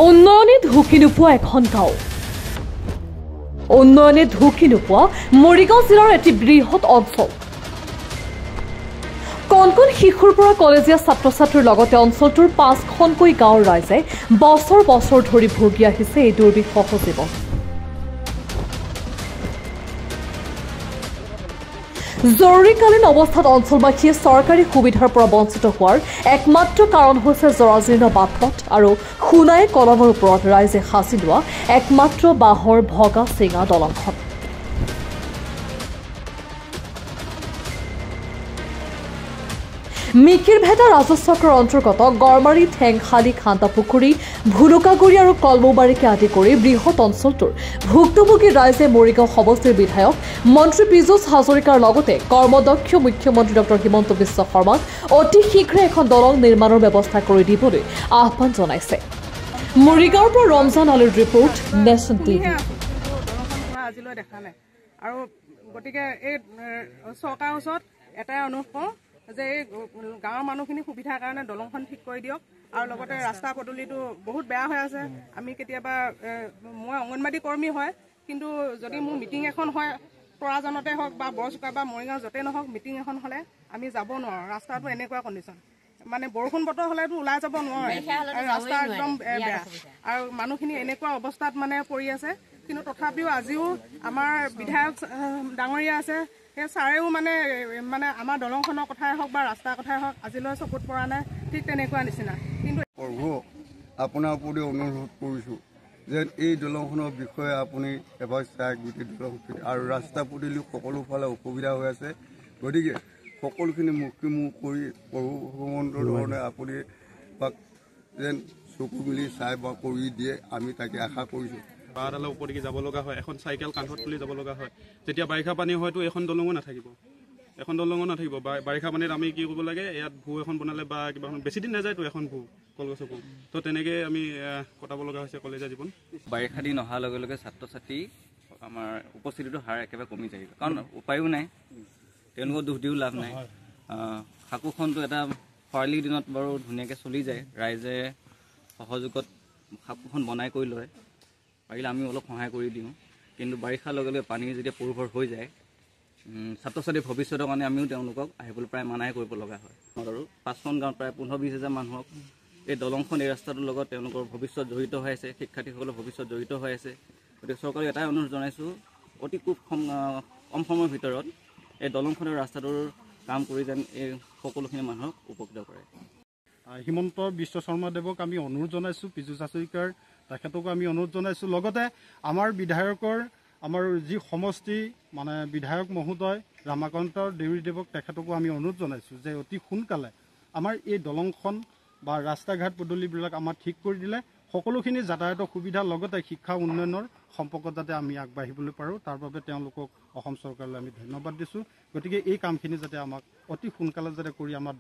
উন্নয়নে ঢুকি নোপোৱা এখন গাঁও উন্নয়নে ঢুকি নোপোৱা মৰিগাঁও জিলাৰ এটি বৃহৎ অঞ্চল কণ শিশুৰ পৰা কলেজীয়া ছাত্ৰ ছাত্ৰীৰ লগতে অঞ্চলটোৰ ৫খনকৈ গাঁৱৰ ৰাইজে বছৰ বছৰ ধৰি ভুগি আহিছে এই দুৰ্বিষহ জীৱন জৰুৰীকালীন অৱস্থাত অঞ্চলবাসীয়ে চৰকাৰী সুবিধাৰ পৰা বঞ্চিত হোৱাৰ একমাত্ৰ কাৰণ হৈছে জৰাজীৰ্ণ বাটপথ আৰু সোণাই কলমৰ ওপৰত ৰাইজে সাঁচি লোৱা একমাত্ৰ বাঁহৰ ভগা চিঙা দলংখন মিকিৰভেটা ৰাজচক্ৰৰ অন্তৰ্গত গড়মাৰী ঠেংখালী খান্তাপুখুৰী ভুলুকাগুৰি আৰু কলমৌবাৰীকে আদি কৰি বৃহৎ অঞ্চলটোৰ ভুক্তভোগী ৰাইজে মৰিগাঁও সমষ্টিৰ বিধায়ক মন্ত্ৰী পীযুষ হাজৰিকাৰ লগতে কৰ্মদক্ষ মুখ্যমন্ত্ৰী ডক্টৰ হিমন্ত বিশ্ব শৰ্মাক অতি শীঘ্ৰে এখন দলং নিৰ্মাণৰ ব্যৱস্থা কৰি দিবলৈ আহ্বান জনাইছে মৰিগাঁৱৰ পৰা ৰমজান আলীৰ ৰিপৰ্ট নেশ্যন টিভি আজিলৈ দেখা নাই আৰু গতিকে এই চৰকাৰৰ ওচৰত এটাই অনুৰোধ কৰোঁ যে এই গাঁৱৰ মানুহখিনি সুবিধাৰ কাৰণে দলংখন ঠিক কৰি দিয়ক আৰু লগতে ৰাস্তা পদূলিটো বহুত বেয়া হৈ আছে আমি কেতিয়াবা মই অংগনবাদী কৰ্মী হয় কিন্তু যদি মোৰ মিটিং এখন হয় তৰাজানতে হওক বা বৰচুকা বা মৰিগাঁও য'তে নহওক মিটিং এখন হ'লে আমি যাব নোৱাৰোঁ ৰাস্তাটো এনেকুৱা কণ্ডিশ্যন মানে বৰষুণ বতৰ হ'লেতো ওলাই যাব নোৱাৰে আৰু ৰাস্তা একদম বেয়া আৰু মানুহখিনি এনেকুৱা অৱস্থাত মানে পৰি আছে কিন্তু তথাপিও আজিও আমাৰ বিধায়ক ডাঙৰীয়া আছে সেই ছাৰেও মানে আমাৰ দলংখনৰ কথাই হওক বা ৰাস্তাৰ কথাই হওক আজিলৈ চকুত পৰা নাই ঠিক তেনেকুৱা নিচিনা কিন্তু আপোনাৰ ওপৰতে অনুৰোধ কৰিছোঁ যে এই দলংখনৰ বিষয়ে আপুনি এবাৰ চাই গোটেই দলংখন আৰু ৰাস্তা পদূলি সকলো ফালে অসুবিধা হৈ আছে গতিকে সকলোখিনি মুখ কৰি প্ৰভুভগৱন্তৰ ধৰণে আপুনি যেন চকু মিলি চাই বা কৰি দিয়ে আমি তাকে আশা কৰিছোঁ বাঁহডালৰ ওপৰেদি যাব লগা হয় এখন চাইকেল কান্ধত তুলি যাব লগা হয় যেতিয়া বাৰিষা পানী হয়তো এখন দলঙো নাথাকিব বাৰিষা পানীত আমি কি কৰিব লাগে ইয়াত ভূ এখন বনালে বা কিবা বেছি দিন নাযায়তো এখন ভূ কলগছৰ ভূ তো তেনেকৈ আমি কটাব লগা হৈছে কলেজীয়া জীৱন বাৰিষা দিন অহাৰ লগে লগে ছাত্ৰ ছাত্ৰী আমাৰ উপস্থিতিটো হাৰ একেবাৰে কমি যায় কাৰণ উপায়ো নাই তেওঁলোকৰ দুখ দিও লাভ নাই সাঁকোখনটো এটা খৰালি দিনত বাৰু ধুনীয়াকৈ চলি যায় ৰাইজে সহযোগত সাঁকোখন বনাই কৰি লয় পাৰিলে আমি অলপ সহায় কৰি দিওঁ কিন্তু বাৰিষাৰ লগে লগে পানী যেতিয়া পৰভৰ হৈ যায় ছাত্ৰ ছাত্ৰীৰ ভৱিষ্যতৰ কাৰণে আমিও তেওঁলোকক আহিবলৈ প্ৰায় মানাই কৰিব লগা হয় আৰু ৫খন গাঁৱত প্ৰায় ১৫-২০ হাজাৰ মানুহক এই দলংখন এই ৰাস্তাটোৰ লগত তেওঁলোকৰ ভৱিষ্যত জড়িত হৈ আছে শিক্ষাৰ্থীসকলৰ ভৱিষ্যত জড়িত হৈ আছে গতিকে চৰকাৰক এটাই অনুৰোধ জনাইছোঁ অতি খুব কম সময়ৰ ভিতৰত এই দলংখনৰ ৰাস্তাটোৰ কাম কৰি যেন এই সকলোখিনি মানুহক উপকৃত কৰে হিমন্ত বিশ্ব শৰ্মাদেৱক আমি অনুৰোধ জনাইছোঁ পীযুষ হাজৰিকাৰ তেখেতকো আমি অনুৰোধ জনাইছোঁ লগতে আমাৰ বিধায়কৰ আমাৰ যি সমষ্টি মানে বিধায়ক মহোদয় ৰামাকান্ত দেউৰীদেৱক তেখেতকো আমি অনুৰোধ জনাইছোঁ যে অতি সোনকালে আমাৰ এই দলংখন বা ৰাস্তা ঘাট পদূলিবিলাক আমাৰ ঠিক কৰি দিলে সকলোখিনি যাতায়াতৰ সুবিধাৰ লগতে শিক্ষা উন্নয়নৰ সম্পৰ্কত যাতে আমি আগবাঢ়িবলৈ পাৰোঁ তাৰ বাবে তেওঁলোকক অসম চৰকাৰলৈ আমি ধন্যবাদ দিছোঁ গতিকে এই কামখিনি যাতে আমাক অতি সোনকালে যাতে কৰি আমাৰ